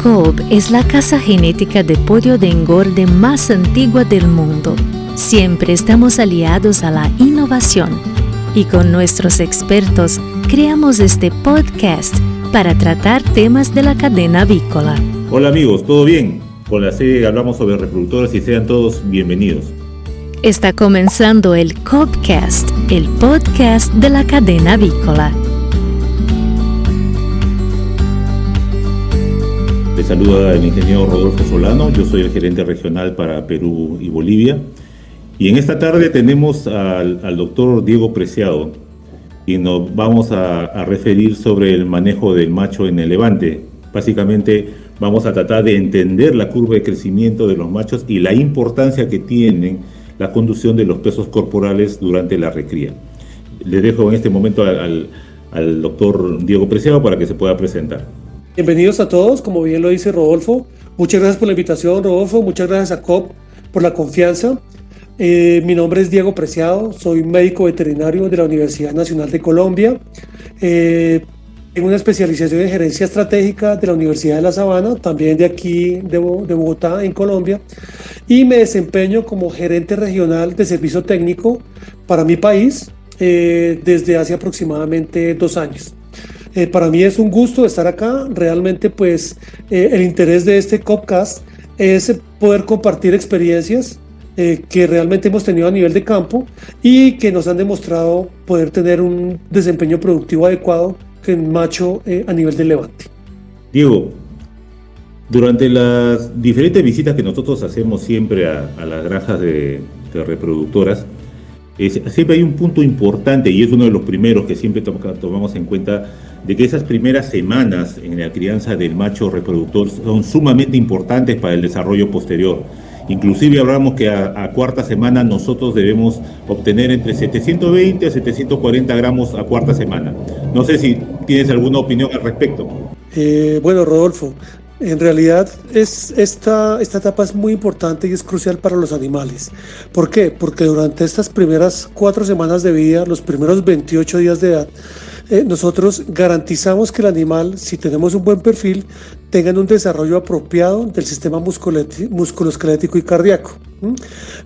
Cobb es la casa genética de pollo de engorde más antigua del mundo. Siempre estamos aliados a la innovación y con nuestros expertos creamos este podcast para tratar temas de la cadena avícola. Hola amigos, ¿todo bien? Con la serie hablamos sobre reproductores y sean todos bienvenidos. Está comenzando el Cobbcast, el podcast de la cadena avícola. Les saluda el ingeniero Rodolfo Solano, yo soy el gerente regional para Perú y Bolivia. Y en esta tarde tenemos al doctor Diego Preciado y nos vamos a referir sobre el manejo del macho en el levante. Básicamente vamos a tratar de entender la curva de crecimiento de los machos y la importancia que tienen la conducción de los pesos corporales durante la recría. Le dejo en este momento al doctor Diego Preciado para que se pueda presentar. Bienvenidos a todos, como bien lo dice Rodolfo. Muchas gracias por la invitación, Rodolfo. Muchas gracias a Cobb por la confianza. Mi nombre es Diego Preciado, soy médico veterinario de la Universidad Nacional de Colombia. Tengo una especialización en gerencia estratégica de la Universidad de La Sabana, también de aquí de Bogotá, en Colombia. Y me desempeño como gerente regional de servicio técnico para mi país desde hace aproximadamente 2 años. Para mí es un gusto estar acá. Realmente pues el interés de este Cobbcast es poder compartir experiencias que realmente hemos tenido a nivel de campo y que nos han demostrado poder tener un desempeño productivo adecuado en macho a nivel de levante. Diego, durante las diferentes visitas que nosotros hacemos siempre a las granjas de reproductoras, siempre hay un punto importante y es uno de los primeros que siempre tomamos en cuenta, de que esas primeras semanas en la crianza del macho reproductor son sumamente importantes para el desarrollo posterior. Inclusive hablamos que a cuarta semana nosotros debemos obtener entre 720 a 740 gramos a cuarta semana. No sé si tienes alguna opinión al respecto. Bueno, Rodolfo, en realidad esta etapa es muy importante y es crucial para los animales. ¿Por qué? Porque durante estas primeras 4 semanas de vida, los primeros 28 días de edad, nosotros garantizamos que el animal, si tenemos un buen perfil, tenga un desarrollo apropiado del sistema musculoesquelético y cardíaco.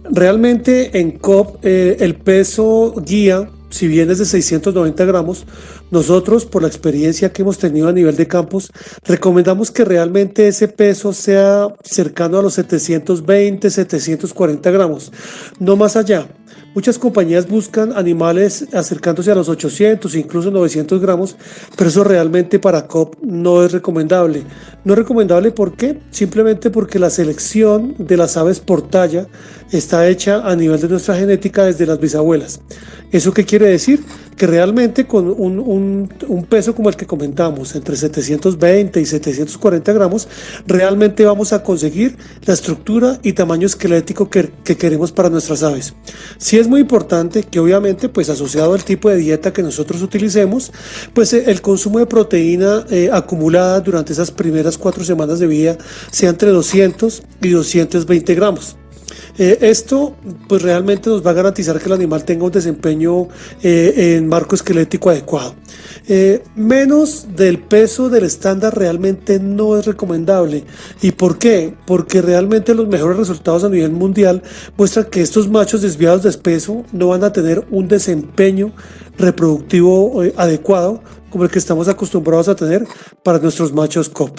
Realmente en Cobb el peso guía, si bien es de 690 gramos, nosotros, por la experiencia que hemos tenido a nivel de campos, recomendamos que realmente ese peso sea cercano a los 720, 740 gramos, no más allá. Muchas compañías buscan animales acercándose a los 800, incluso 900 gramos, pero eso realmente para Cobb no es recomendable. No es recomendable, ¿por qué? Simplemente porque la selección de las aves por talla está hecha a nivel de nuestra genética desde las bisabuelas. ¿Eso qué quiere decir? Que realmente con un peso como el que comentamos, entre 720 y 740 gramos, realmente vamos a conseguir la estructura y tamaño esquelético que queremos para nuestras aves. Sí es muy importante que obviamente, pues asociado al tipo de dieta que nosotros utilicemos, pues el consumo de proteína acumulada durante esas primeras 4 semanas de vida sea entre 200 y 220 gramos. Esto pues realmente nos va a garantizar que el animal tenga un desempeño en marco esquelético adecuado. Menos del peso del estándar realmente no es recomendable. ¿Y por qué? Porque realmente los mejores resultados a nivel mundial muestran que estos machos desviados de peso no van a tener un desempeño reproductivo adecuado como el que estamos acostumbrados a tener para nuestros machos Cobb.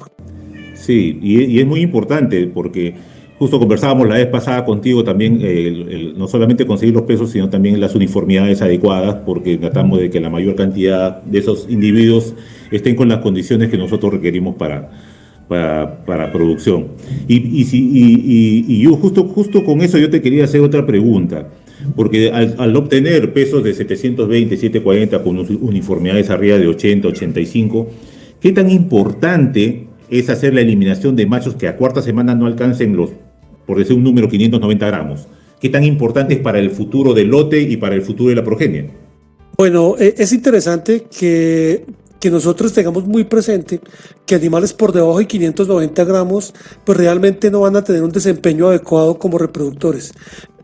Sí, y es muy importante porque justo conversábamos la vez pasada contigo también, no solamente conseguir los pesos, sino también las uniformidades adecuadas, porque tratamos de que la mayor cantidad de esos individuos estén con las condiciones que nosotros requerimos para producción. Y yo justo con eso yo te quería hacer otra pregunta, porque al obtener pesos de 720, 740 con uniformidades arriba de 80, 85, ¿qué tan importante es hacer la eliminación de machos que a cuarta semana no alcancen por decir un número, 590 gramos? ¿Qué tan importante es para el futuro del lote y para el futuro de la progenie? Bueno, es interesante que nosotros tengamos muy presente que animales por debajo de 590 gramos pues realmente no van a tener un desempeño adecuado como reproductores.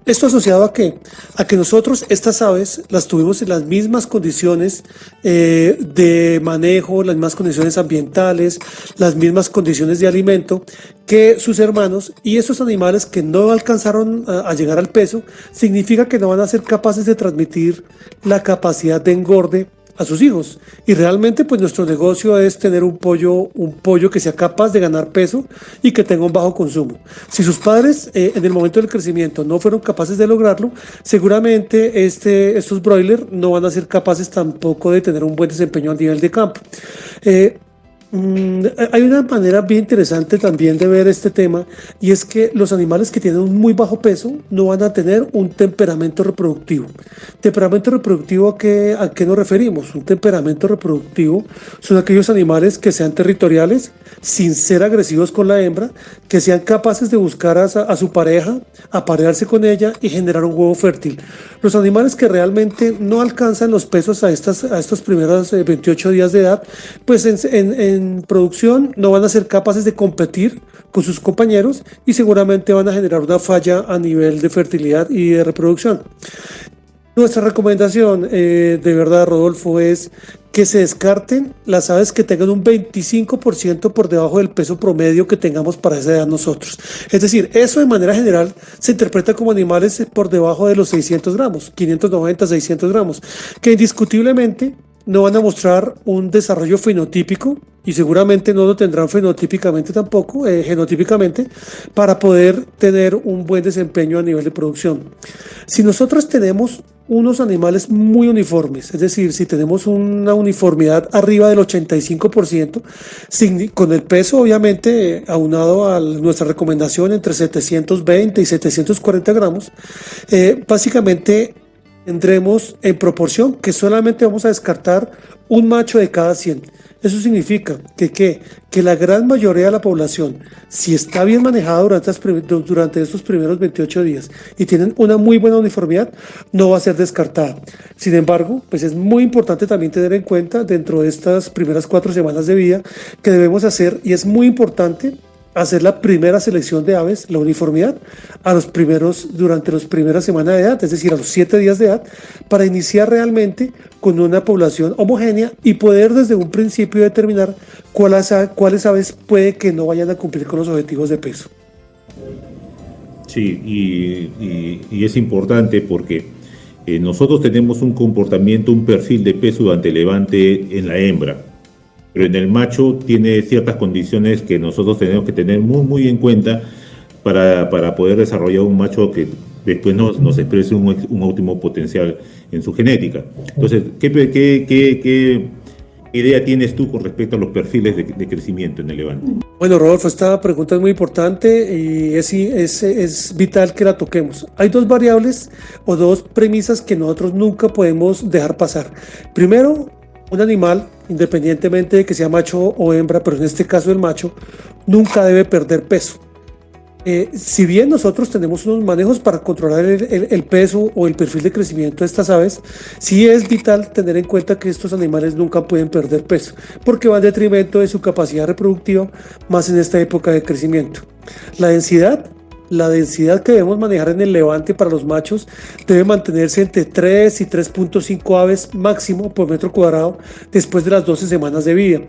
Esto asociado a qué? A que nosotros estas aves las tuvimos en las mismas condiciones de manejo, las mismas condiciones ambientales, las mismas condiciones de alimento que sus hermanos, y esos animales que no alcanzaron a llegar al peso, significa que no van a ser capaces de transmitir la capacidad de engorde a sus hijos. Y realmente pues nuestro negocio es tener un pollo que sea capaz de ganar peso y que tenga un bajo consumo. Si sus padres en el momento del crecimiento no fueron capaces de lograrlo, seguramente estos broilers no van a ser capaces tampoco de tener un buen desempeño a nivel de campo. Hay una manera bien interesante también de ver este tema, y es que los animales que tienen un muy bajo peso no van a tener un temperamento reproductivo. ¿Temperamento reproductivo a qué nos referimos? Un temperamento reproductivo son aquellos animales que sean territoriales, sin ser agresivos con la hembra, que sean capaces de buscar a su pareja, aparearse con ella y generar un huevo fértil. Los animales que realmente no alcanzan los pesos a estos primeros 28 días de edad, pues en producción no van a ser capaces de competir con sus compañeros y seguramente van a generar una falla a nivel de fertilidad y de reproducción. Nuestra recomendación, de verdad, Rodolfo, es que se descarten las aves que tengan un 25% por debajo del peso promedio que tengamos para esa edad nosotros. Es decir, eso de manera general se interpreta como animales por debajo de los 600 gramos, 590, 600 gramos, que indiscutiblemente no van a mostrar un desarrollo fenotípico y seguramente no lo tendrán fenotípicamente tampoco, genotípicamente, para poder tener un buen desempeño a nivel de producción. Si nosotros tenemos unos animales muy uniformes, es decir, si tenemos una uniformidad arriba del 85%, con el peso obviamente aunado a nuestra recomendación entre 720 y 740 gramos, básicamente tendremos en proporción que solamente vamos a descartar un macho de cada 100. Eso significa que la gran mayoría de la población, si está bien manejada durante estos primeros 28 días y tienen una muy buena uniformidad, no va a ser descartada. Sin embargo, pues es muy importante también tener en cuenta dentro de estas primeras 4 semanas de vida que debemos hacer, y es muy importante hacer la primera selección de aves, la uniformidad, durante las primeras semanas de edad, es decir, a los 7 días de edad, para iniciar realmente con una población homogénea y poder desde un principio determinar cuáles aves puede que no vayan a cumplir con los objetivos de peso. Sí, y es importante porque nosotros tenemos un comportamiento, un perfil de peso durante el levante en la hembra, pero en el macho tiene ciertas condiciones que nosotros tenemos que tener muy, muy en cuenta para poder desarrollar un macho que después nos exprese un óptimo potencial en su genética. Entonces, ¿qué idea tienes tú con respecto a los perfiles de crecimiento en el levante? Bueno, Rodolfo, esta pregunta es muy importante y es vital que la toquemos. Hay 2 variables o 2 premisas que nosotros nunca podemos dejar pasar. Primero, un animal, independientemente de que sea macho o hembra, pero en este caso el macho, nunca debe perder peso. Si bien nosotros tenemos unos manejos para controlar el peso o el perfil de crecimiento de estas aves, sí es vital tener en cuenta que estos animales nunca pueden perder peso, porque va en detrimento de su capacidad reproductiva, más en esta época de crecimiento. La densidad que debemos manejar en el levante para los machos debe mantenerse entre 3 y 3.5 aves máximo por metro cuadrado después de las 12 semanas de vida.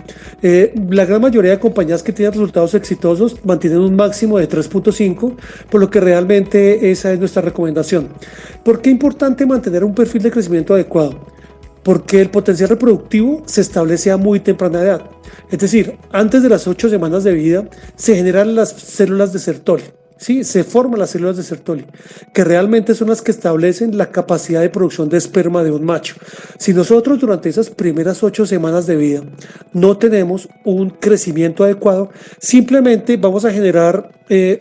La gran mayoría de compañías que tienen resultados exitosos mantienen un máximo de 3.5, por lo que realmente esa es nuestra recomendación. ¿Por qué es importante mantener un perfil de crecimiento adecuado? Porque el potencial reproductivo se establece a muy temprana edad. Es decir, antes de las 8 semanas de vida se generan las células de Sertoli. Sí, se forman las células de Sertoli, que realmente son las que establecen la capacidad de producción de esperma de un macho. Si nosotros durante esas primeras 8 semanas de vida no tenemos un crecimiento adecuado, simplemente vamos a generar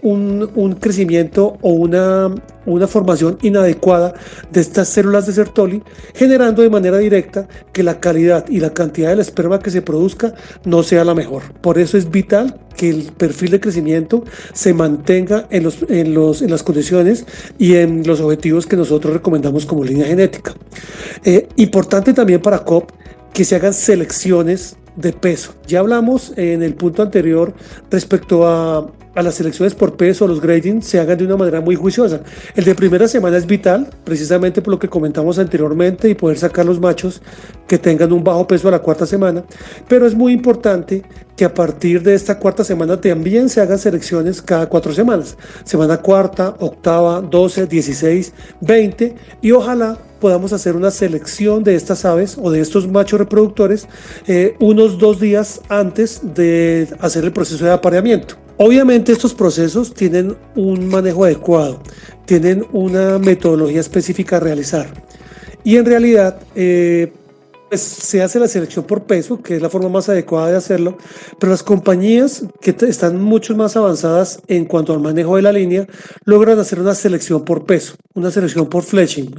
un crecimiento o una formación inadecuada de estas células de Sertoli, generando de manera directa que la calidad y la cantidad del esperma que se produzca no sea la mejor. Por eso es vital que el perfil de crecimiento se mantenga en las condiciones y en los objetivos que nosotros recomendamos como línea genética. Importante también para COP que se hagan selecciones de peso. Ya hablamos en el punto anterior respecto a a las selecciones por peso, los grading, se hagan de una manera muy juiciosa. El de primera semana es vital, precisamente por lo que comentamos anteriormente, y poder sacar los machos que tengan un bajo peso a la cuarta semana, pero es muy importante que a partir de esta cuarta semana también se hagan selecciones cada 4 semanas, semana cuarta, octava, 12, 16, 20, y ojalá podamos hacer una selección de estas aves o de estos machos reproductores unos 2 días antes de hacer el proceso de apareamiento. Obviamente estos procesos tienen un manejo adecuado, tienen una metodología específica a realizar, y en realidad pues se hace la selección por peso, que es la forma más adecuada de hacerlo, pero las compañías que están mucho más avanzadas en cuanto al manejo de la línea logran hacer una selección por peso, una selección por fleshing,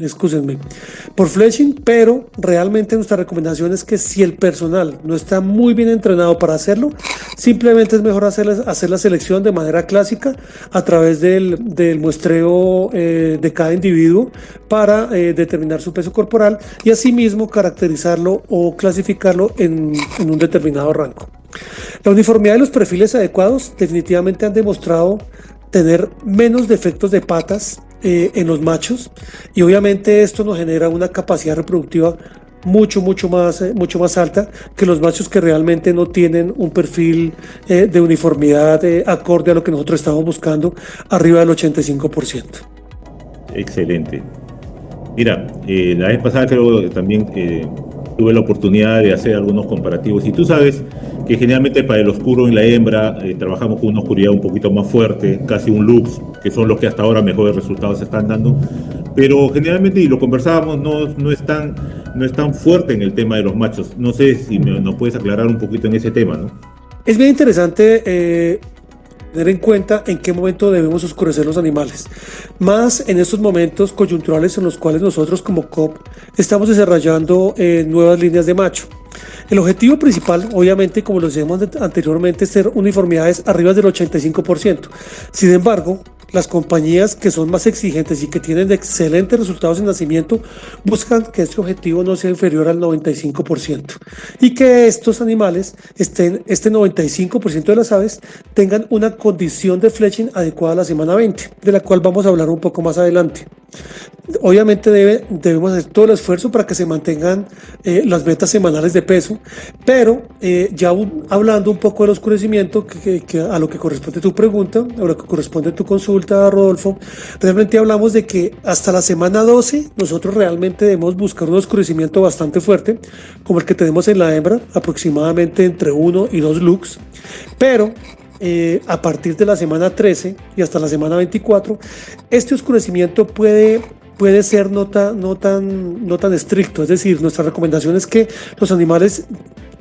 por fleshing, pero realmente nuestra recomendación es que si el personal no está muy bien entrenado para hacerlo, simplemente es mejor hacer la selección de manera clásica a través del muestreo de cada individuo para determinar su peso corporal y asimismo caracterizarlo o clasificarlo en un determinado rango. La uniformidad de los perfiles adecuados definitivamente han demostrado tener menos defectos de patas en los machos, y obviamente esto nos genera una capacidad reproductiva mucho más alta que los machos que realmente no tienen un perfil de uniformidad acorde a lo que nosotros estamos buscando, arriba del 85%. Excelente. Mira, la vez pasada creo que también tuve la oportunidad de hacer algunos comparativos, y tú sabes que generalmente para el oscuro en la hembra trabajamos con una oscuridad un poquito más fuerte, casi un lux, que son los que hasta ahora mejores resultados están dando, pero generalmente, y lo conversábamos, no es tan fuerte en el tema de los machos. No sé si nos puedes aclarar un poquito en ese tema, ¿no? Es bien interesante tener en cuenta en qué momento debemos oscurecer los animales, más en estos momentos coyunturales en los cuales nosotros como COP estamos desarrollando nuevas líneas de macho. El objetivo principal, obviamente, como lo decíamos anteriormente, es ser uniformidades arriba del 85%. Sin embargo, las compañías que son más exigentes y que tienen excelentes resultados en nacimiento buscan que este objetivo no sea inferior al 95% y que estos animales este 95% de las aves tengan una condición de fleching adecuada a la semana 20, de la cual vamos a hablar un poco más adelante. Obviamente debemos hacer todo el esfuerzo para que se mantengan las metas semanales de peso, pero ya hablando un poco del oscurecimiento, que a lo que corresponde tu pregunta, a lo que corresponde tu consulta, Rodolfo, realmente hablamos de que hasta la semana 12 nosotros realmente debemos buscar un oscurecimiento bastante fuerte, como el que tenemos en la hembra, aproximadamente entre 1 y 2 lux, pero a partir de la semana 13 y hasta la semana 24, este oscurecimiento puede ser no tan estricto. Es decir, nuestra recomendación es que los animales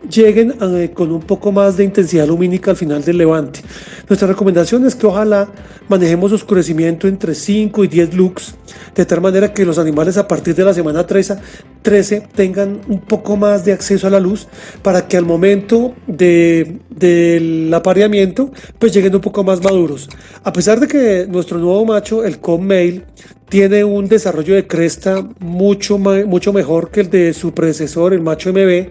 lleguen con un poco más de intensidad lumínica al final del levante. Nuestra recomendación es que ojalá manejemos oscurecimiento entre 5 y 10 lux, de tal manera que los animales a partir de la semana 13 tengan un poco más de acceso a la luz, para que al momento del apareamiento pues lleguen un poco más maduros. A pesar de que nuestro nuevo macho, el Cobb Male, tiene un desarrollo de cresta mucho mejor que el de su predecesor, el macho MB,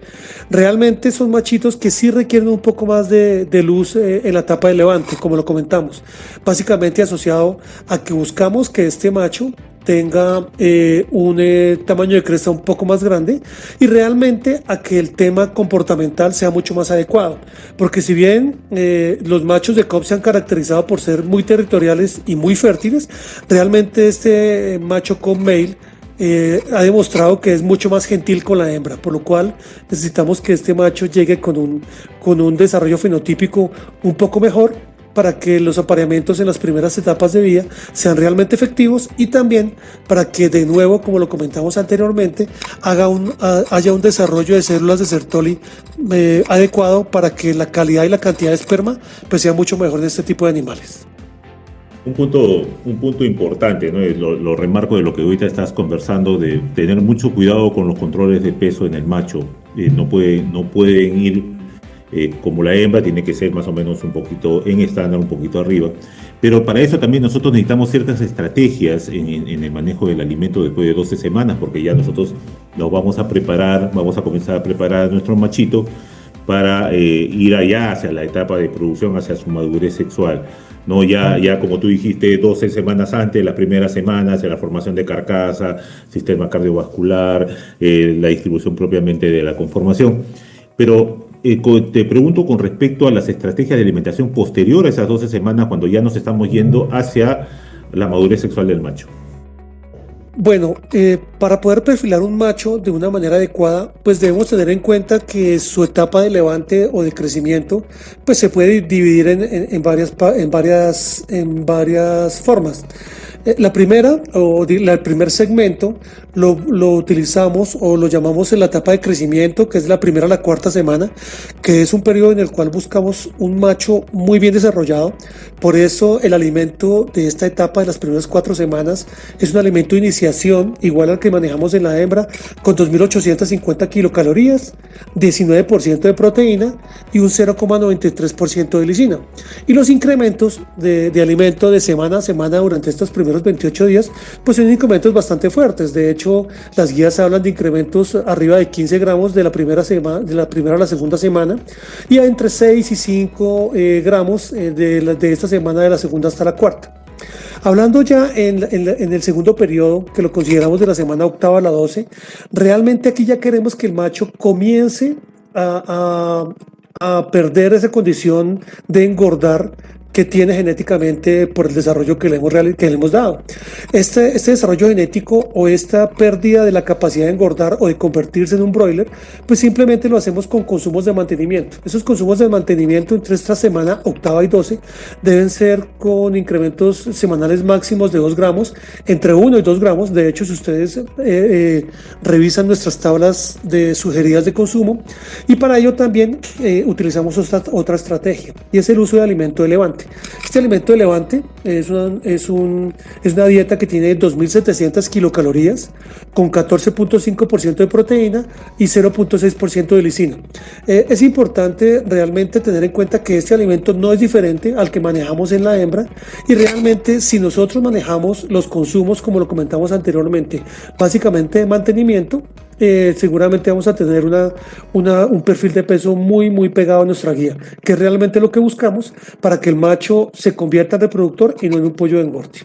realmente son machitos que sí requieren un poco más de luz en la etapa de levante, como lo comentamos, básicamente asociado a que buscamos que este macho tenga un tamaño de cresta un poco más grande, y realmente a que el tema comportamental sea mucho más adecuado, porque si bien los machos de Cobb se han caracterizado por ser muy territoriales y muy fértiles, realmente este macho Cobb Male ha demostrado que es mucho más gentil con la hembra, por lo cual necesitamos que este macho llegue con un desarrollo fenotípico un poco mejor, para que los apareamientos en las primeras etapas de vida sean realmente efectivos, y también para que, de nuevo, como lo comentamos anteriormente, haya un desarrollo de células de Sertoli adecuado, para que la calidad y la cantidad de esperma pues sea mucho mejor de este tipo de animales. Un punto importante, ¿no? Lo remarco de lo que ahorita estás conversando, de tener mucho cuidado con los controles de peso en el macho. No pueden ir como la hembra, tiene que ser más o menos un poquito en estándar, un poquito arriba. Pero para eso también nosotros necesitamos ciertas estrategias en el manejo del alimento después de 12 semanas, porque ya nosotros nos vamos a comenzar a preparar a nuestro machito para ir allá hacia la etapa de producción, hacia su madurez sexual. ¿No? Ya como tú dijiste, 12 semanas antes, las primeras semanas, la formación de carcasa, sistema cardiovascular, la distribución propiamente de la conformación. Pero te pregunto con respecto a las estrategias de alimentación posterior a esas 12 semanas, cuando ya nos estamos yendo hacia la madurez sexual del macho. Bueno, para poder perfilar un macho de una manera adecuada, pues debemos tener en cuenta que su etapa de levante o de crecimiento, pues se puede dividir en varias formas. La primera, el primer segmento, lo utilizamos o lo llamamos en la etapa de crecimiento, que es la primera a la cuarta semana, que es un periodo en el cual buscamos un macho muy bien desarrollado. Por eso el alimento de esta etapa de las primeras 4 semanas es un alimento de iniciación igual al que manejamos en la hembra, con 2.850 kilocalorías, 19% de proteína y un 0,93% de lisina. Y los incrementos de alimento de semana a semana durante estos primeros 28 días, pues son incrementos bastante fuertes. De hecho, las guías hablan de incrementos arriba de 15 gramos de la primera a la segunda semana, y entre 6 y 5 gramos de esta semana de la segunda hasta la cuarta. Hablando ya en el segundo periodo, que lo consideramos de la semana octava a la 12, realmente aquí ya queremos que el macho comience a perder esa condición de engordar que tiene genéticamente por el desarrollo que le hemos dado. Este desarrollo genético o esta pérdida de la capacidad de engordar o de convertirse en un broiler, pues simplemente lo hacemos con consumos de mantenimiento. Esos consumos de mantenimiento entre esta semana octava y 12 deben ser con incrementos semanales máximos de 2 gramos, entre 1 y 2 gramos. De hecho, si ustedes revisan nuestras tablas sugeridas de consumo, y para ello también utilizamos otra estrategia, y es el uso de alimento de levante. Este alimento de levante es una dieta que tiene 2.700 kilocalorías, con 14.5% de proteína y 0.6% de lisina. Es importante realmente tener en cuenta que este alimento no es diferente al que manejamos en la hembra, y realmente si nosotros manejamos los consumos, como lo comentamos anteriormente, básicamente de mantenimiento, seguramente vamos a tener un perfil de peso muy, muy pegado a nuestra guía, que es realmente lo que buscamos para que el macho se convierta en reproductor y no en un pollo de engorde.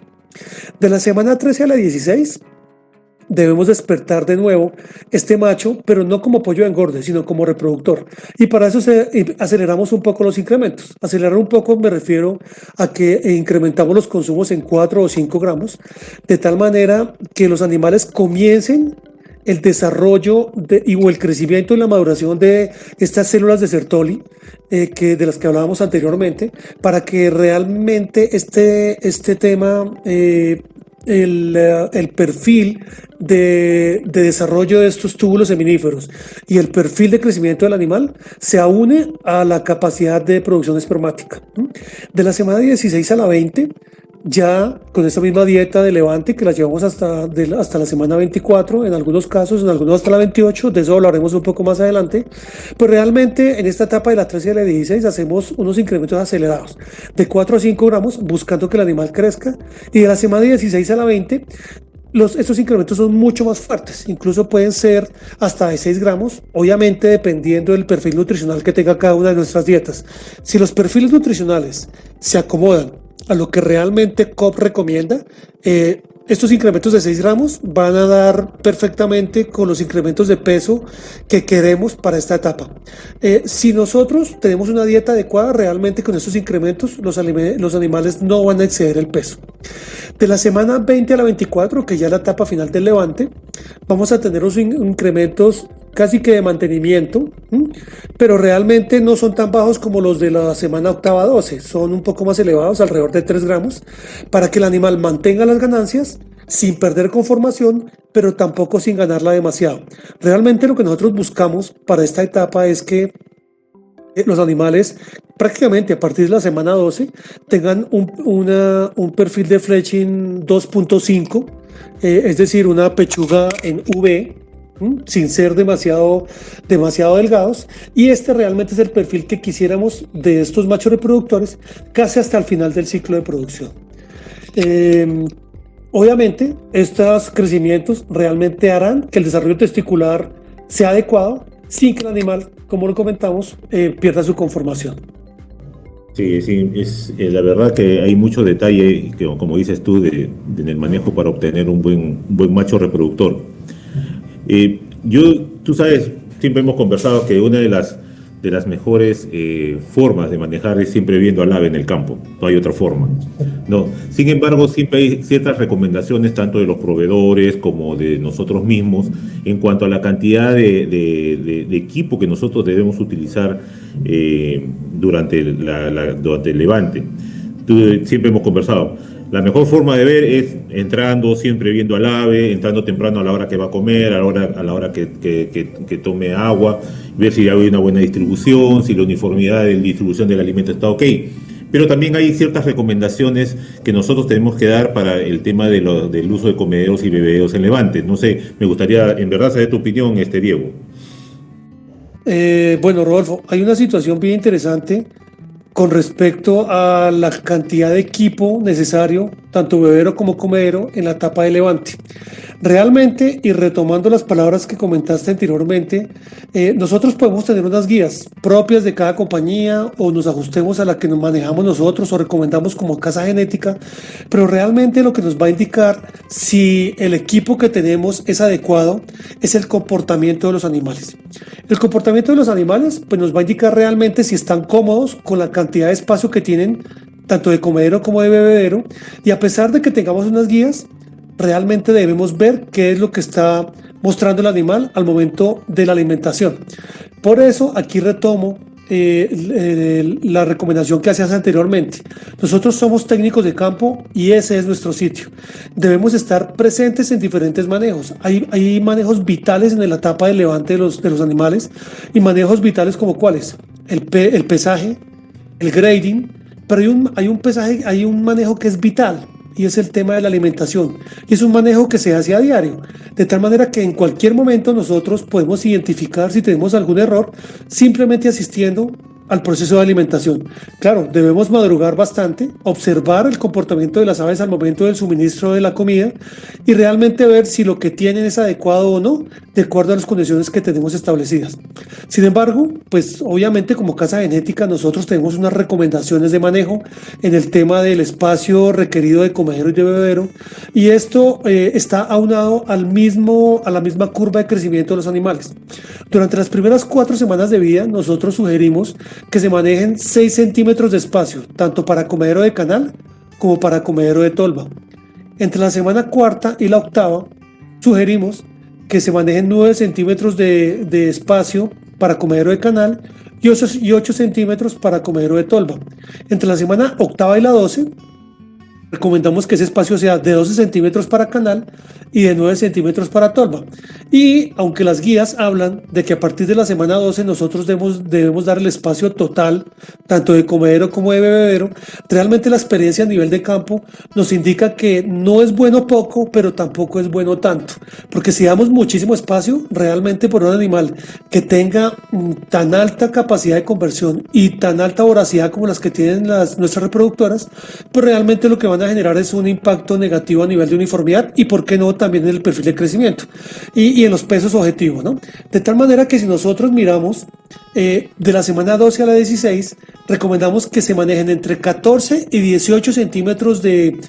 De la semana 13 a la 16, debemos despertar de nuevo este macho, pero no como pollo de engorde, sino como reproductor. Y para eso aceleramos un poco los incrementos. Acelerar un poco me refiero a que incrementamos los consumos en 4 o 5 gramos, de tal manera que los animales comiencen el desarrollo o el crecimiento y la maduración de estas células de Sertoli, de las que hablábamos anteriormente, para que realmente este tema, el perfil de desarrollo de estos túbulos seminíferos y el perfil de crecimiento del animal se aúne a la capacidad de producción espermática. De la semana 16 a la 20, ya con esta misma dieta de levante que la llevamos hasta la semana 24, en algunos casos, en algunos hasta la 28, de eso hablaremos un poco más adelante, pues realmente en esta etapa de la 13 a la 16 hacemos unos incrementos acelerados de 4 a 5 gramos buscando que el animal crezca, y de la semana 16 a la 20 estos incrementos son mucho más fuertes, incluso pueden ser hasta de 6 gramos, obviamente dependiendo del perfil nutricional que tenga cada una de nuestras dietas. Si los perfiles nutricionales se acomodan a lo que realmente COP recomienda, estos incrementos de 6 gramos van a dar perfectamente con los incrementos de peso que queremos para esta etapa. Si nosotros tenemos una dieta adecuada, realmente con estos incrementos los animales no van a exceder el peso. De la semana 20 a la 24, que ya es la etapa final del levante, vamos a tener unos incrementos casi que de mantenimiento, pero realmente no son tan bajos como los de la semana octava a 12, son un poco más elevados, alrededor de 3 gramos, para que el animal mantenga las ganancias sin perder conformación, pero tampoco sin ganarla demasiado. Realmente lo que nosotros buscamos para esta etapa es que los animales prácticamente a partir de la semana 12 tengan un perfil de fletching 2.5, es decir, una pechuga en V, sin ser demasiado delgados, y este realmente es el perfil que quisiéramos de estos machos reproductores casi hasta el final del ciclo de producción. Obviamente estos crecimientos realmente harán que el desarrollo testicular sea adecuado sin que el animal, como lo comentamos, pierda su conformación. Sí, sí, la verdad que hay mucho detalle, que, como dices tú, en el manejo para obtener un buen macho reproductor. Tú sabes, siempre hemos conversado que una de las mejores formas de manejar es siempre viendo al ave en el campo, no hay otra forma. No. Sin embargo, siempre hay ciertas recomendaciones, tanto de los proveedores como de nosotros mismos, en cuanto a la cantidad de equipo que nosotros debemos utilizar durante el levante. Siempre hemos conversado. La mejor forma de ver es entrando, siempre viendo al ave, entrando temprano a la hora que va a comer, a la hora que tome agua, ver si hay una buena distribución, si la uniformidad de distribución del alimento está ok. Pero también hay ciertas recomendaciones que nosotros tenemos que dar para el tema del uso de comederos y bebederos en Levante. No sé, me gustaría en verdad saber tu opinión, Diego. Bueno, Rodolfo, hay una situación bien interesante con respecto a la cantidad de equipo necesario, tanto bebedero como comedero, en la etapa de levante. Realmente, y retomando las palabras que comentaste anteriormente, nosotros podemos tener unas guías propias de cada compañía o nos ajustemos a la que nos manejamos nosotros o recomendamos como casa genética, pero realmente lo que nos va a indicar si el equipo que tenemos es adecuado es el comportamiento de los animales. El comportamiento de los animales pues nos va a indicar realmente si están cómodos con la cantidad de espacio que tienen, tanto de comedero como de bebedero, y a pesar de que tengamos unas guías, realmente debemos ver qué es lo que está mostrando el animal al momento de la alimentación. Por eso aquí retomo la recomendación que hacías anteriormente. Nosotros somos técnicos de campo y ese es nuestro sitio. Debemos estar presentes en diferentes manejos. Hay manejos vitales en la etapa de levante de los animales y manejos vitales como cuáles: el pesaje, el grading, pero hay un manejo que es vital y es el tema de la alimentación. Y es un manejo que se hace a diario, de tal manera que en cualquier momento nosotros podemos identificar si tenemos algún error simplemente asistiendo al proceso de alimentación. Claro, debemos madrugar bastante, observar el comportamiento de las aves al momento del suministro de la comida y realmente ver si lo que tienen es adecuado o no, de acuerdo a las condiciones que tenemos establecidas. Sin embargo, pues obviamente como casa genética nosotros tenemos unas recomendaciones de manejo en el tema del espacio requerido de comedero y de bebedero, y esto está aunado a la misma curva de crecimiento de los animales. Durante las primeras 4 semanas de vida nosotros sugerimos que se manejen 6 centímetros de espacio, tanto para comedero de canal como para comedero de tolva. Entre la semana cuarta y la octava, sugerimos que se manejen 9 centímetros de espacio para comedero de canal y 8 centímetros para comedero de tolva. Entre la semana octava y la 12, recomendamos que ese espacio sea de 12 centímetros para canal y de 9 centímetros para tolva. Y aunque las guías hablan de que a partir de la semana 12 nosotros debemos dar el espacio total, tanto de comedero como de bebedero, realmente la experiencia a nivel de campo nos indica que no es bueno poco, pero tampoco es bueno tanto. Porque si damos muchísimo espacio, realmente por un animal que tenga tan alta capacidad de conversión y tan alta voracidad como las que tienen nuestras reproductoras, pues realmente lo que van a generar es un impacto negativo a nivel de uniformidad y, por qué no, también en el perfil de crecimiento y en los pesos objetivos, ¿no? De tal manera que si nosotros miramos de la semana 12 a la 16, recomendamos que se manejen entre 14 y 18 centímetros de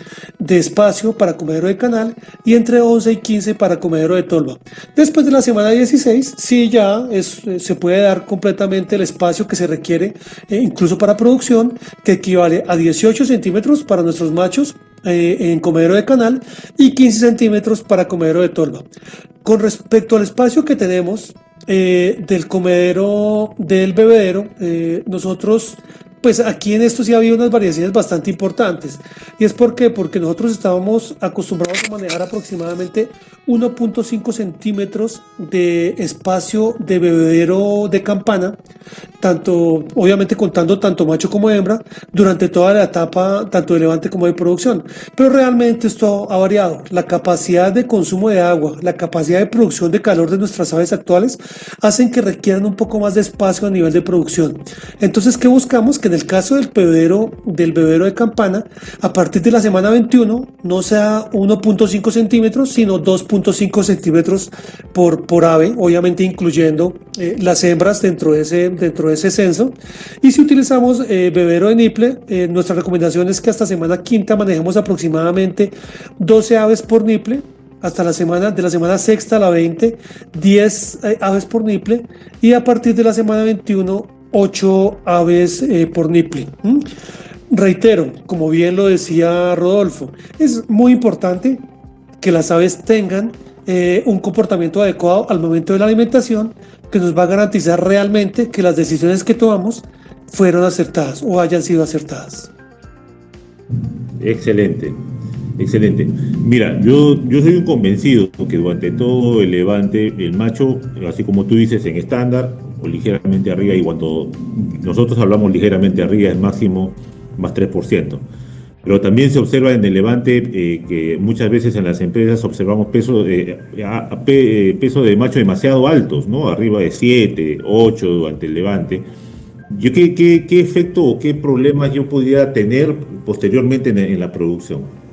espacio para comedero de canal y entre 11 y 15 para comedero de tolva. Después de la semana 16, sí ya se puede dar completamente el espacio que se requiere, incluso para producción, que equivale a 18 centímetros para nuestros machos en comedero de canal y 15 centímetros para comedero de tolva. Con respecto al espacio que tenemos del comedero, del bebedero, nosotros, pues aquí en esto sí ha habido unas variaciones bastante importantes. ¿Y es porque nosotros estábamos acostumbrados a manejar aproximadamente 1.5 centímetros de espacio de bebedero de campana, tanto, obviamente contando tanto macho como hembra, durante toda la etapa, tanto de levante como de producción. Pero realmente esto ha variado. La capacidad de consumo de agua, la capacidad de producción de calor de nuestras aves actuales hacen que requieran un poco más de espacio a nivel de producción. Entonces, ¿qué buscamos? Que en el caso del bebedero de campana, a partir de la semana 21 no sea 1.5 centímetros, sino 2.5 centímetros por ave, obviamente incluyendo las hembras dentro de ese censo. Y si utilizamos bebedero de niple, nuestra recomendación es que hasta semana quinta manejemos aproximadamente 12 aves por niple. Hasta de la semana sexta a la 20, 10 aves por niple, y a partir de la semana 21, 8 aves por niple. Reitero, como bien lo decía Rodolfo, es muy importante que las aves tengan un comportamiento adecuado al momento de la alimentación, que nos va a garantizar realmente que las decisiones que tomamos fueron acertadas o hayan sido acertadas. Excelente. Excelente. Mira, yo soy un convencido que durante todo el levante, el macho, así como tú dices, en estándar o ligeramente arriba, y cuando nosotros hablamos ligeramente arriba es máximo más 3%. Pero también se observa en el levante que muchas veces en las empresas observamos peso de macho demasiado altos, ¿no? Arriba de 7, 8 durante el levante. ¿Qué efecto o qué problemas yo podría tener posteriormente en la producción?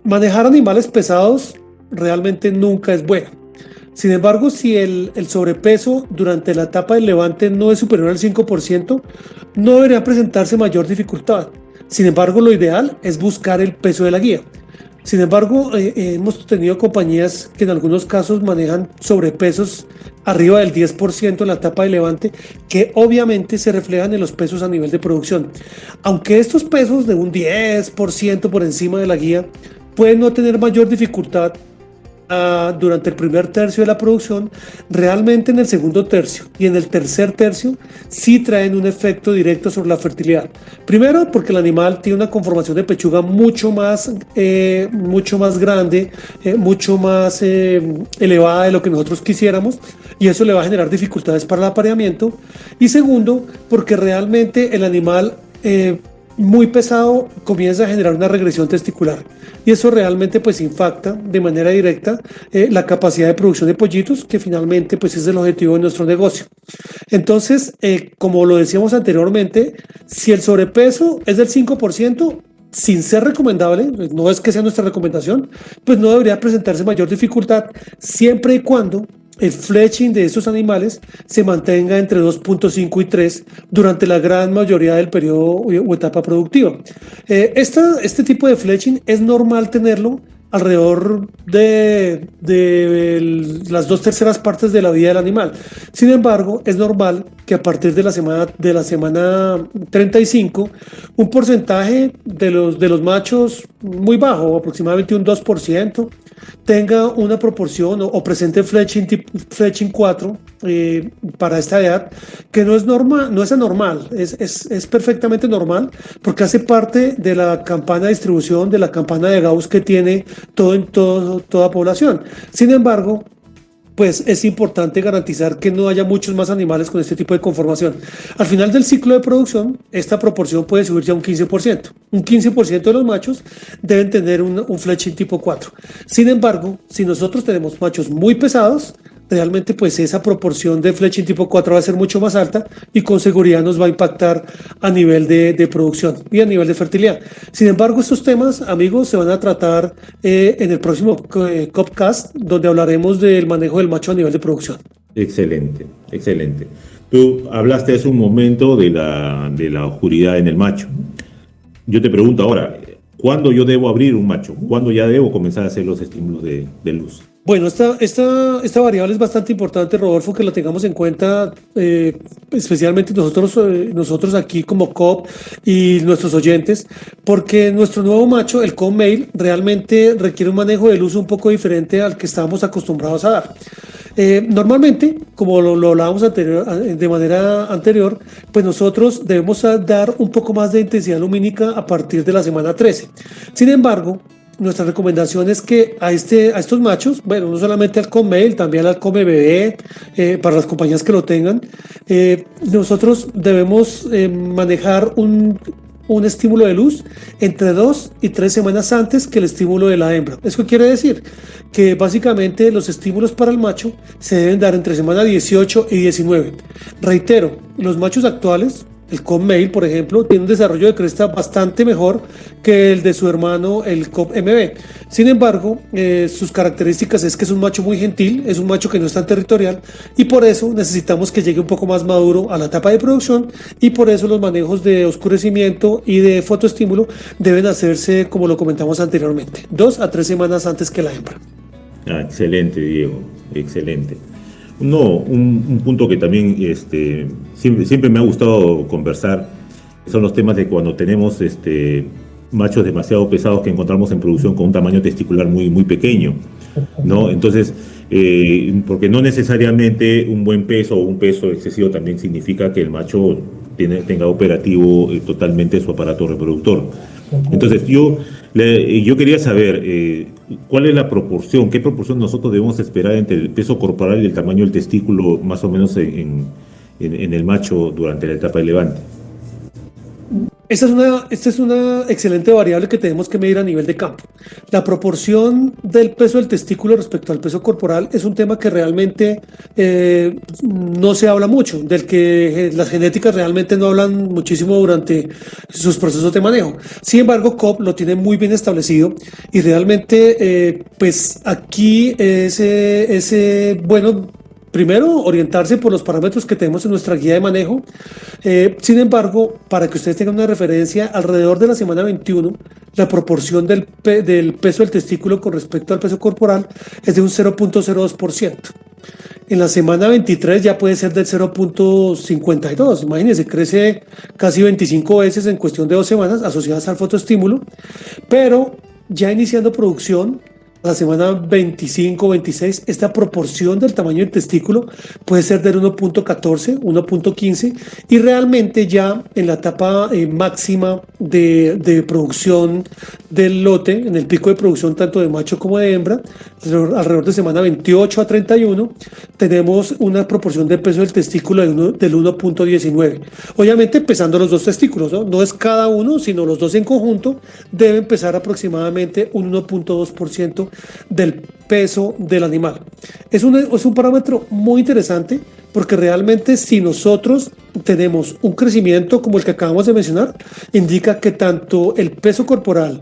Manejar animales pesados realmente nunca es bueno. Sin embargo, si el sobrepeso durante la etapa del levante no es superior al 5%, no debería presentarse mayor dificultad. Sin embargo, lo ideal es buscar el peso de la guía. Sin embargo, hemos tenido compañías que en algunos casos manejan sobrepesos arriba del 10% en la etapa de levante, que obviamente se reflejan en los pesos a nivel de producción. Aunque estos pesos de un 10% por encima de la guía pueden no tener mayor dificultad durante el primer tercio de la producción, realmente en el segundo tercio y en el tercer tercio sí traen un efecto directo sobre la fertilidad. Primero, porque el animal tiene una conformación de pechuga mucho más grande, mucho más elevada de lo que nosotros quisiéramos, y eso le va a generar dificultades para el apareamiento. Y segundo, porque realmente el animal muy pesado comienza a generar una regresión testicular, y eso realmente pues impacta de manera directa la capacidad de producción de pollitos, que finalmente pues es el objetivo de nuestro negocio. Entonces, como lo decíamos anteriormente, si el sobrepeso es del 5%, sin ser recomendable, no es que sea nuestra recomendación, pues no debería presentarse mayor dificultad, siempre y cuando el fletching de estos animales se mantenga entre 2.5 y 3 durante la gran mayoría del periodo o etapa productiva. Este tipo de fletching es normal tenerlo alrededor de las 2/3 partes de la vida del animal. Sin embargo, es normal que a partir de la semana 35, un porcentaje de los machos muy bajo, aproximadamente un 2%, tenga una proporción o presente fletching 4 para esta edad, que no es normal, no es anormal, es perfectamente normal, porque hace parte de la campana de distribución, de la campana de Gauss que tiene toda población. Sin embargo, pues es importante garantizar que no haya muchos más animales con este tipo de conformación. Al final del ciclo de producción, esta proporción puede subir ya un 15%. Un 15% de los machos deben tener un fletching tipo 4. Sin embargo, si nosotros tenemos machos muy pesados, realmente pues esa proporción de fletching tipo 4 va a ser mucho más alta, y con seguridad nos va a impactar a nivel de producción y a nivel de fertilidad. Sin embargo, estos temas, amigos, se van a tratar en el próximo Copcast, donde hablaremos del manejo del macho a nivel de producción. Excelente, excelente. Tú hablaste hace un momento de la oscuridad en el macho. Yo te pregunto ahora, ¿cuándo yo debo abrir un macho? ¿Cuándo ya debo comenzar a hacer los estímulos de luz? Bueno, esta variable es bastante importante, Rodolfo, que la tengamos en cuenta, especialmente nosotros aquí como COP y nuestros oyentes, porque nuestro nuevo macho, el COP Male, realmente requiere un manejo de luz un poco diferente al que estábamos acostumbrados a dar. Normalmente, como lo hablábamos de manera anterior, pues nosotros debemos dar un poco más de intensidad lumínica a partir de la semana 13. Sin embargo, nuestra recomendación es que a estos machos, bueno, no solamente al COP Male, también al COP bebé, para las compañías que lo tengan, nosotros debemos manejar un estímulo de luz entre 2 y 3 semanas antes que el estímulo de la hembra. ¿Eso quiere decir? Que básicamente los estímulos para el macho se deben dar entre semana 18 y 19. Reitero, los machos actuales El Cobb Male, por ejemplo, tiene un desarrollo de cresta bastante mejor que el de su hermano, el Cobb MB. Sin embargo, sus características es que es un macho muy gentil, es un macho que no es tan territorial y por eso necesitamos que llegue un poco más maduro a la etapa de producción y por eso los manejos de oscurecimiento y de fotoestímulo deben hacerse, como lo comentamos anteriormente, 2 a 3 semanas antes que la hembra. Excelente, Diego, excelente. No, un punto que también siempre me ha gustado conversar son los temas de cuando tenemos machos demasiado pesados que encontramos en producción con un tamaño testicular muy, muy pequeño, ¿no? Entonces, porque no necesariamente un buen peso o un peso excesivo también significa que el macho tenga operativo totalmente su aparato reproductor. Entonces, yo quería saber cuál es la proporción, qué proporción nosotros debemos esperar entre el peso corporal y el tamaño del testículo, más o menos en el macho durante la etapa de levante. Esta es una excelente variable que tenemos que medir a nivel de campo. La proporción del peso del testículo respecto al peso corporal es un tema que realmente no se habla mucho, del que las genéticas realmente no hablan muchísimo durante sus procesos de manejo. Sin embargo, Cobb lo tiene muy bien establecido y realmente pues aquí bueno, primero, orientarse por los parámetros que tenemos en nuestra guía de manejo. Sin embargo, para que ustedes tengan una referencia, alrededor de la semana 21, la proporción del peso del testículo con respecto al peso corporal es de un 0.02%. En la semana 23 ya puede ser del 0.52. Imagínense, crece casi 25 veces en cuestión de 2 semanas asociadas al fotoestímulo, pero ya iniciando producción, la semana 25-26, esta proporción del tamaño del testículo puede ser del 1.14, 1.15 y realmente ya en la etapa máxima de producción del lote, en el pico de producción tanto de macho como de hembra, alrededor de semana 28 a 31, tenemos una proporción de peso del testículo del 1.19. Obviamente pesando los dos testículos, ¿no? No es cada uno, sino los dos en conjunto, deben pesar aproximadamente un 1.2% del peso del animal. Es un parámetro muy interesante porque realmente si nosotros tenemos un crecimiento como el que acabamos de mencionar, indica que tanto el peso corporal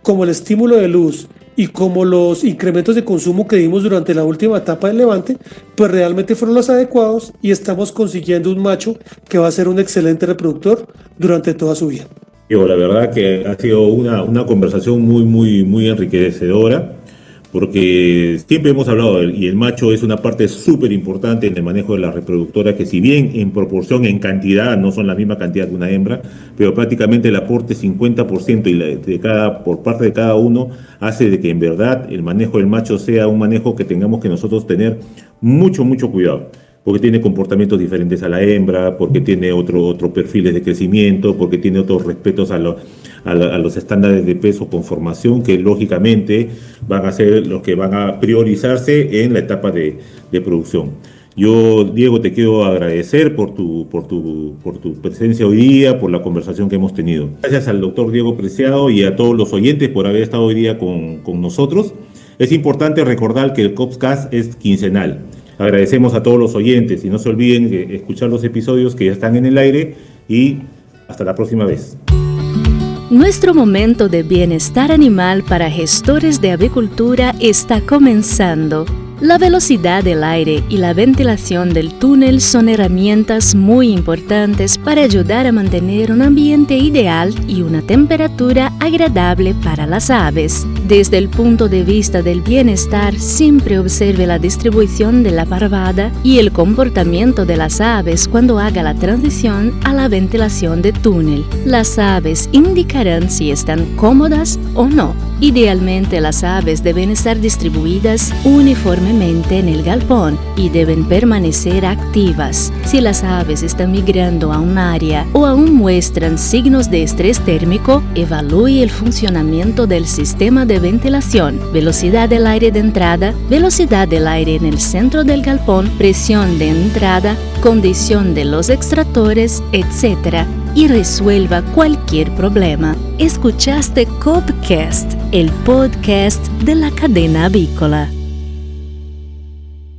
como el estímulo de luz y como los incrementos de consumo que dimos durante la última etapa del levante, pues realmente fueron los adecuados y estamos consiguiendo un macho que va a ser un excelente reproductor durante toda su vida. La verdad que ha sido una conversación muy, muy, muy enriquecedora, porque siempre hemos hablado, y el macho es una parte súper importante en el manejo de la reproductora, que si bien en proporción, en cantidad, no son la misma cantidad que una hembra, pero prácticamente el aporte 50% por parte de cada uno hace de que en verdad el manejo del macho sea un manejo que tengamos que nosotros tener mucho, mucho cuidado, porque tiene comportamientos diferentes a la hembra, porque tiene otro perfiles de crecimiento, porque tiene otros respetos a los estándares de peso con formación que lógicamente van a ser los que van a priorizarse en la etapa de producción. Yo, Diego, te quiero agradecer por tu presencia hoy día, por la conversación que hemos tenido. Gracias al doctor Diego Preciado y a todos los oyentes por haber estado hoy día con nosotros. Es importante recordar que el Cobbcast es quincenal. Agradecemos a todos los oyentes y no se olviden de escuchar los episodios que ya están en el aire y hasta la próxima vez. Nuestro momento de bienestar animal para gestores de avicultura está comenzando. La velocidad del aire y la ventilación del túnel son herramientas muy importantes para ayudar a mantener un ambiente ideal y una temperatura agradable para las aves. Desde el punto de vista del bienestar, siempre observe la distribución de la parvada y el comportamiento de las aves cuando haga la transición a la ventilación de túnel. Las aves indicarán si están cómodas o no. Idealmente, las aves deben estar distribuidas uniformemente en el galpón y deben permanecer activas. Si las aves están migrando a un área o aún muestran signos de estrés térmico, evalúe el funcionamiento del sistema de ventilación, velocidad del aire de entrada, velocidad del aire en el centro del galpón, presión de entrada, condición de los extractores, etc., y resuelva cualquier problema. Escuchaste Cobbcast, el podcast de la cadena avícola.